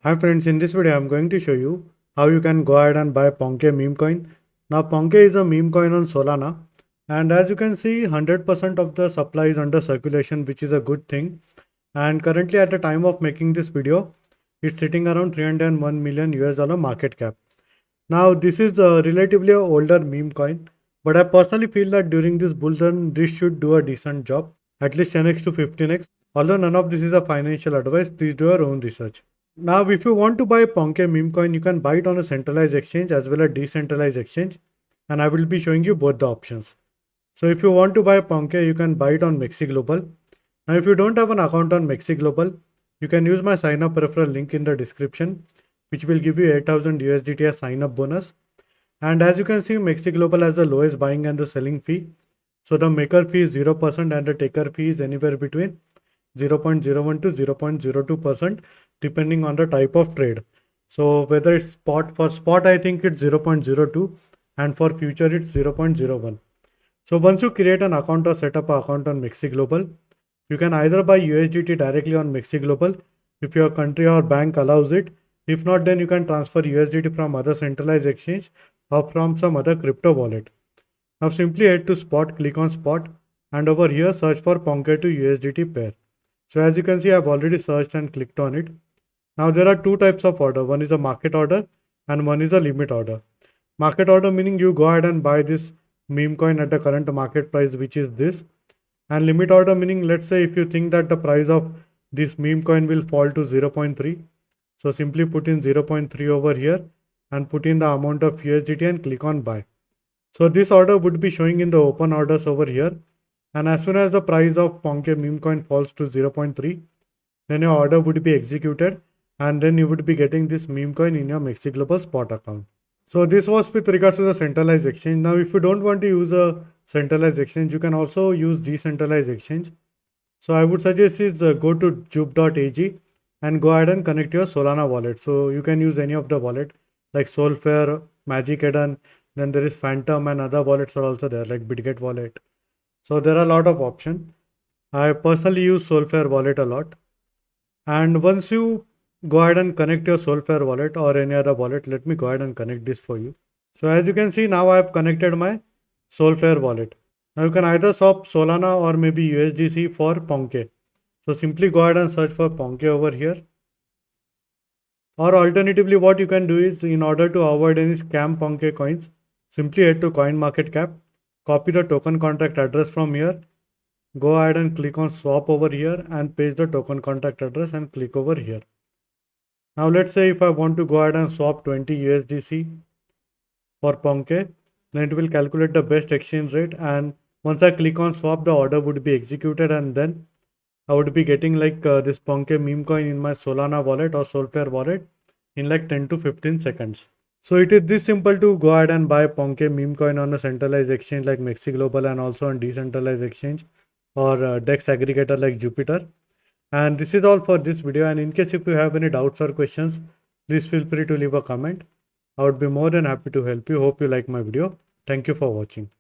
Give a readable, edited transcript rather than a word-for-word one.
Hi friends, in this video I'm going to show you how you can go ahead and buy Ponke meme coin. Now Ponke is a meme coin on Solana, and as you can see 100% of the supply is under circulation, which is a good thing. And currently at the time of making this video, it's sitting around 301 million US dollar market cap. Now this is a relatively older meme coin, but I personally feel that during this bull run this should do a decent job, at least 10x to 15x. Although none of this is a financial advice, please do your own research. Now, if you want to buy Ponke meme coin, you can buy it on a centralized exchange as well as decentralized exchange, and I will be showing you both the options. So, if you want to buy Ponke, you can buy it on Mexc Global. Now, if you don't have an account on Mexc Global, you can use my sign up referral link in the description, which will give you 8,000 USDT as sign up bonus. And as you can see, Mexc Global has the lowest buying and the selling fee. So, the maker fee is 0% and the taker fee is anywhere between 0.01 to 0.02% depending on the type of trade. So whether it's spot, I think it's 0.02 and for future it's 0.01. So once you create an account or set up an account on Mexc Global, you can either buy USDT directly on Mexc Global if your country or bank allows it. If not, then you can transfer USDT from other centralized exchange or from some other crypto wallet. Now simply head to spot, click on spot, and over here search for Ponke to USDT pair. So as you can see, I've already searched and clicked on it. Now there are two types of order. One is a market order and one is a limit order. Market order meaning you go ahead and buy this meme coin at the current market price, which is this. And limit order meaning, let's say if you think that the price of this meme coin will fall to 0.3. So simply put in 0.3 over here and put in the amount of USDT and click on buy. So this order would be showing in the open orders over here. And as soon as the price of Ponke meme coin falls to 0.3, then your order would be executed and then you would be getting this meme coin in your Mexc Global spot account. So this was with regards to the centralized exchange. Now, if you don't want to use a centralized exchange, you can also use decentralized exchange. So I would suggest is go to jup.ag and go ahead and connect your Solana wallet. So you can use any of the wallet like Solfair, Magic Eden, then there is Phantom and other wallets are also there like Bitget wallet. So there are a lot of options. I personally use Solfair wallet a lot. And once you go ahead and connect your Solfair wallet or any other wallet, let me go ahead and connect this for you. So as you can see, now I have connected my Solfair wallet. Now you can either swap Solana or maybe USDC for Ponke. So simply go ahead and search for Ponke over here. Or alternatively, what you can do is, in order to avoid any scam Ponke coins, simply head to CoinMarketCap, copy the token contract address from here, go ahead and click on swap over here and paste the token contract address and click over here. Now let's say if I want to go ahead and swap 20 USDC for Ponke, then it will calculate the best exchange rate, and once I click on swap, the order would be executed and then I would be getting like this Ponke meme coin in my Solana wallet or Solfair wallet in like 10 to 15 seconds. So it is this simple to go ahead and buy Ponke meme coin on a centralized exchange like Mexc Global and also on decentralized exchange or DEX aggregator like Jupiter. And this is all for this video, and in case if you have any doubts or questions, please feel free to leave a comment. I would be more than happy to help you. Hope you like my video. Thank you for watching.